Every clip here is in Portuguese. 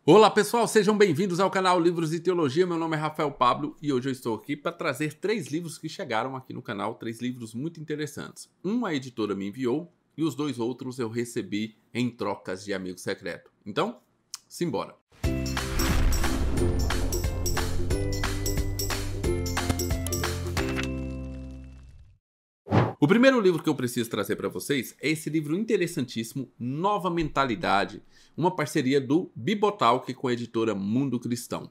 Olá pessoal, sejam bem-vindos ao canal Livros e Teologia. Meu nome é Rafael Pablo e hoje eu estou aqui para trazer 3 livros que chegaram aqui no canal, 3 livros muito interessantes. Um a editora me enviou e os 2 outros eu recebi em trocas de amigo secreto. Então, simbora! O primeiro livro que eu preciso trazer para vocês é esse livro interessantíssimo, Nova Mentalidade, uma parceria do Bibotalk com a editora Mundo Cristão.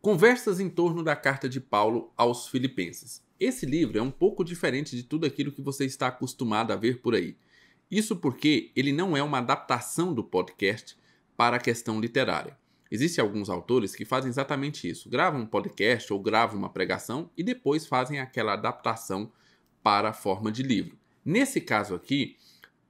Conversas em torno da carta de Paulo aos Filipenses. Esse livro é um pouco diferente de tudo aquilo que você está acostumado a ver por aí. Isso porque ele não é uma adaptação do podcast para a questão literária. Existem alguns autores que fazem exatamente isso. Gravam um podcast ou gravam uma pregação e depois fazem aquela adaptação para a forma de livro. Nesse caso aqui,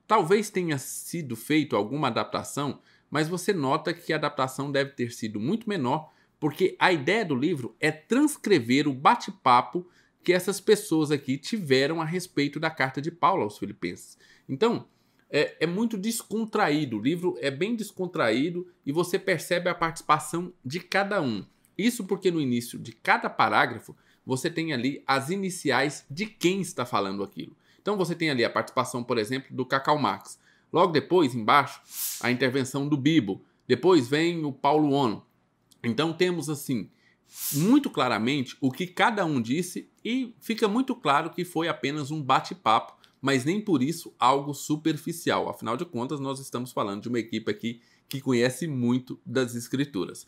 talvez tenha sido feito alguma adaptação, mas você nota que a adaptação deve ter sido muito menor, porque a ideia do livro é transcrever o bate-papo que essas pessoas aqui tiveram a respeito da carta de Paulo aos Filipenses. Então, é muito descontraído, o livro é bem descontraído e você percebe a participação de cada um. Isso porque no início de cada parágrafo você tem ali as iniciais de quem está falando aquilo. Então você tem ali a participação, por exemplo, do Cacau Marx. Logo depois, embaixo, a intervenção do Bibo. Depois vem o Paulo Ono. Então temos assim, muito claramente o que cada um disse e fica muito claro que foi apenas um bate-papo, mas nem por isso algo superficial. Afinal de contas, nós estamos falando de uma equipe aqui que conhece muito das escrituras.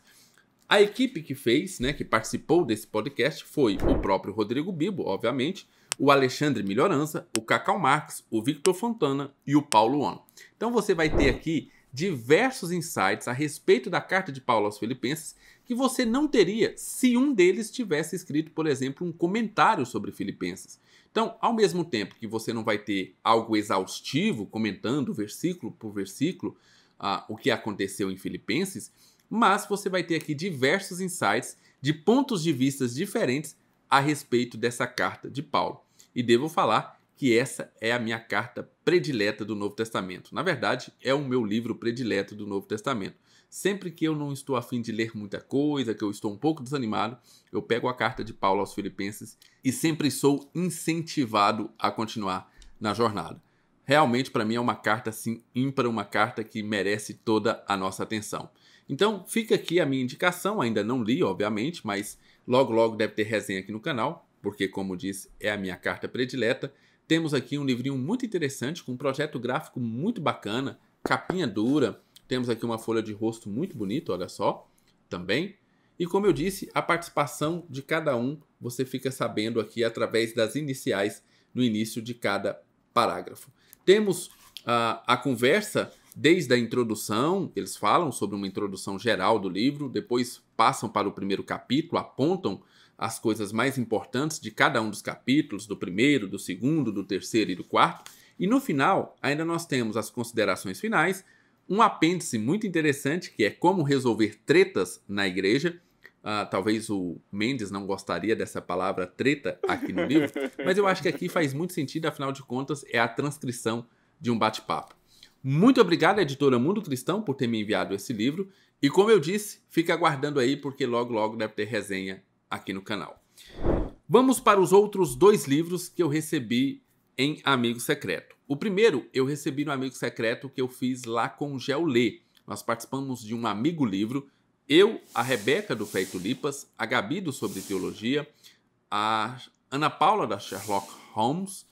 A equipe que fez, que participou desse podcast foi o próprio Rodrigo Bibo, obviamente, o Alexandre Melhorança, o Cacau Marx, o Victor Fontana e o Paulo Ono. Então você vai ter aqui diversos insights a respeito da carta de Paulo aos Filipenses que você não teria se um deles tivesse escrito, por exemplo, um comentário sobre Filipenses. Então, ao mesmo tempo que você não vai ter algo exaustivo comentando versículo por versículo o que aconteceu em Filipenses, mas você vai ter aqui diversos insights de pontos de vista diferentes a respeito dessa carta de Paulo. E devo falar que essa é a minha carta predileta do Novo Testamento. Na verdade, é o meu livro predileto do Novo Testamento. Sempre que eu não estou a fim de ler muita coisa, que eu estou um pouco desanimado, eu pego a carta de Paulo aos Filipenses e sempre sou incentivado a continuar na jornada. Realmente, para mim, é uma carta assim ímpar, uma carta que merece toda a nossa atenção. Então, fica aqui a minha indicação, ainda não li, obviamente, mas logo deve ter resenha aqui no canal, porque, como disse, é a minha carta predileta. Temos aqui um livrinho muito interessante, com um projeto gráfico muito bacana, capinha dura, temos aqui uma folha de rosto muito bonita, olha só, também. E como eu disse, a participação de cada um, você fica sabendo aqui através das iniciais no início de cada parágrafo. Temos a conversa desde a introdução, eles falam sobre uma introdução geral do livro, depois passam para o primeiro capítulo, apontam as coisas mais importantes de cada um dos capítulos, do primeiro, do segundo, do terceiro e do quarto, e no final ainda nós temos as considerações finais, um apêndice muito interessante que é como resolver tretas na igreja. Talvez o Mendes não gostaria dessa palavra treta aqui no livro, mas eu acho que aqui faz muito sentido, afinal de contas é a transcrição de um bate-papo. Muito obrigado à editora Mundo Cristão por ter me enviado esse livro. E como eu disse, fica aguardando aí porque logo deve ter resenha aqui no canal. Vamos para os outros 2 livros que eu recebi em Amigo Secreto. O primeiro eu recebi no Amigo Secreto que eu fiz lá com o Geolê. Nós participamos de um amigo livro. Eu, a Rebeca do Fé e Tulipas, a Gabi do Sobre Teologia, a Ana Paula da Sherlock Holmes,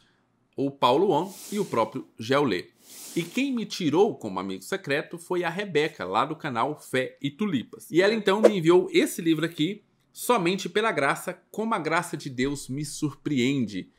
o Paulo On e o próprio Geolê. E quem me tirou como amigo secreto foi a Rebeca, lá do canal Fé e Tulipas. E ela então me enviou esse livro aqui, Somente pela Graça, Como a Graça de Deus me Surpreende.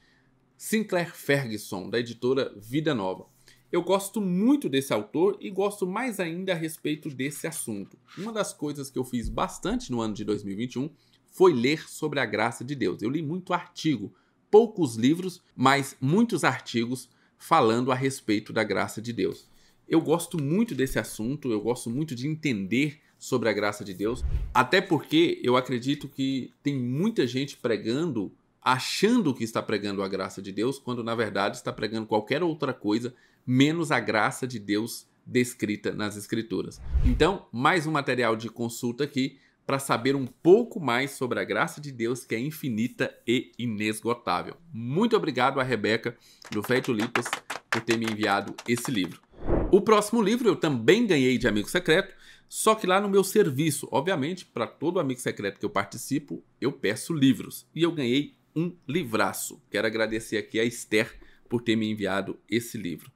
Sinclair Ferguson, da editora Vida Nova. Eu gosto muito desse autor e gosto mais ainda a respeito desse assunto. Uma das coisas que eu fiz bastante no ano de 2021 foi ler sobre a graça de Deus. Eu li muito artigo, poucos livros, mas muitos artigos falando a respeito da graça de Deus. Eu gosto muito desse assunto, eu gosto muito de entender sobre a graça de Deus, até porque eu acredito que tem muita gente pregando, achando que está pregando a graça de Deus, quando na verdade está pregando qualquer outra coisa, menos a graça de Deus descrita nas Escrituras. Então, mais um material de consulta aqui para saber um pouco mais sobre a graça de Deus, que é infinita e inesgotável. Muito obrigado a Rebeca, do Fé e Tulipas, por ter me enviado esse livro. O próximo livro eu também ganhei de amigo secreto, só que lá no meu serviço. Obviamente, para todo amigo secreto que eu participo, eu peço livros. E eu ganhei um livraço. Quero agradecer aqui a Esther por ter me enviado esse livro.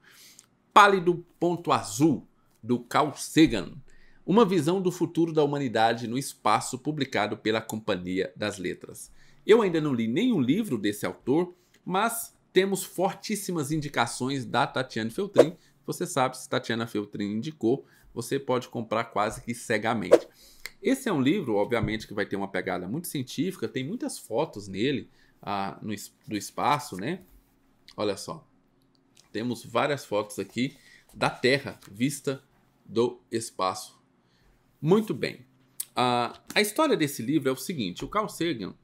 Pálido Ponto Azul, do Carl Sagan. Uma visão do futuro da humanidade no espaço, publicado pela Companhia das Letras. Eu ainda não li nenhum livro desse autor, mas temos fortíssimas indicações da Tatiana Feltrin. Você sabe, se Tatiana Feltrin indicou, você pode comprar quase que cegamente. Esse é um livro, obviamente, que vai ter uma pegada muito científica, tem muitas fotos nele do espaço, né? Olha só, temos várias fotos aqui da Terra vista do espaço. Muito bem. A história desse livro é o seguinte: o Carl Sagan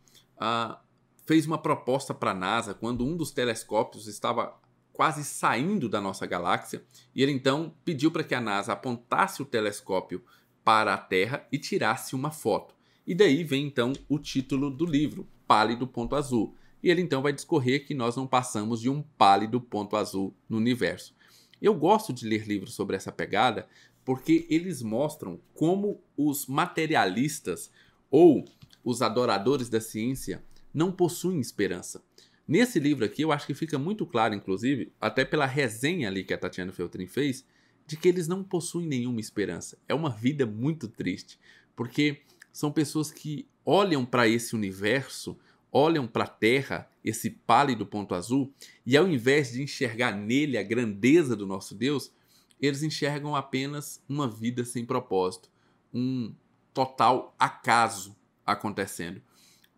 fez uma proposta para a NASA quando um dos telescópios estava quase saindo da nossa galáxia, e ele então pediu para que a NASA apontasse o telescópio para a Terra e tirasse uma foto. E daí vem então o título do livro, Pálido Ponto Azul. E ele então vai discorrer que nós não passamos de um pálido ponto azul no universo. Eu gosto de ler livros sobre essa pegada porque eles mostram como os materialistas ou os adoradores da ciência não possuem esperança. Nesse livro aqui eu acho que fica muito claro, inclusive, até pela resenha ali que a Tatiana Feltrin fez, de que eles não possuem nenhuma esperança. É uma vida muito triste, porque são pessoas que olham para esse universo, olham para a Terra, esse pálido ponto azul, e ao invés de enxergar nele a grandeza do nosso Deus, eles enxergam apenas uma vida sem propósito, um total acaso acontecendo.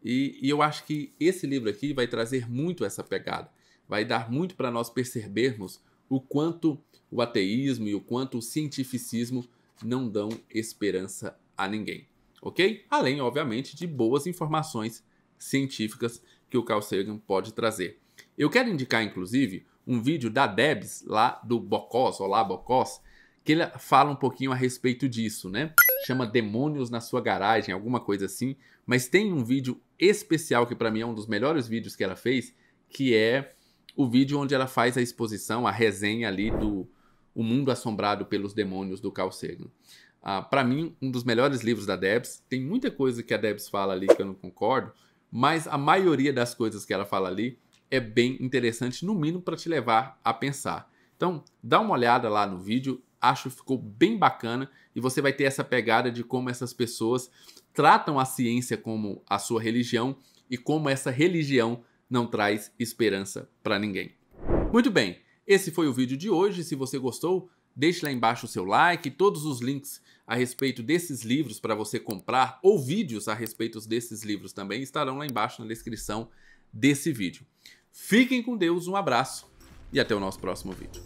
E eu acho que esse livro aqui vai trazer muito essa pegada, vai dar muito para nós percebermos o quanto o ateísmo e o quanto o cientificismo não dão esperança a ninguém, ok? Além, obviamente, de boas informações científicas que o Carl Sagan pode trazer. Eu quero indicar, inclusive, um vídeo da Debs, lá do Bocós, Olá Bocós, que ele fala um pouquinho a respeito disso, né? Chama Demônios na Sua Garagem, alguma coisa assim. Mas tem um vídeo especial que para mim é um dos melhores vídeos que ela fez, que é o vídeo onde ela faz a exposição, a resenha ali do O Mundo Assombrado pelos Demônios, do Carl Sagan. Para mim, um dos melhores livros da Debs. Tem muita coisa que a Debs fala ali que eu não concordo, mas a maioria das coisas que ela fala ali é bem interessante, no mínimo para te levar a pensar. Então, dá uma olhada lá no vídeo, acho que ficou bem bacana e você vai ter essa pegada de como essas pessoas tratam a ciência como a sua religião e como essa religião não traz esperança para ninguém. Muito bem, esse foi o vídeo de hoje. Se você gostou, deixe lá embaixo o seu like, todos os links a respeito desses livros para você comprar ou vídeos a respeito desses livros também estarão lá embaixo na descrição desse vídeo. Fiquem com Deus, um abraço e até o nosso próximo vídeo.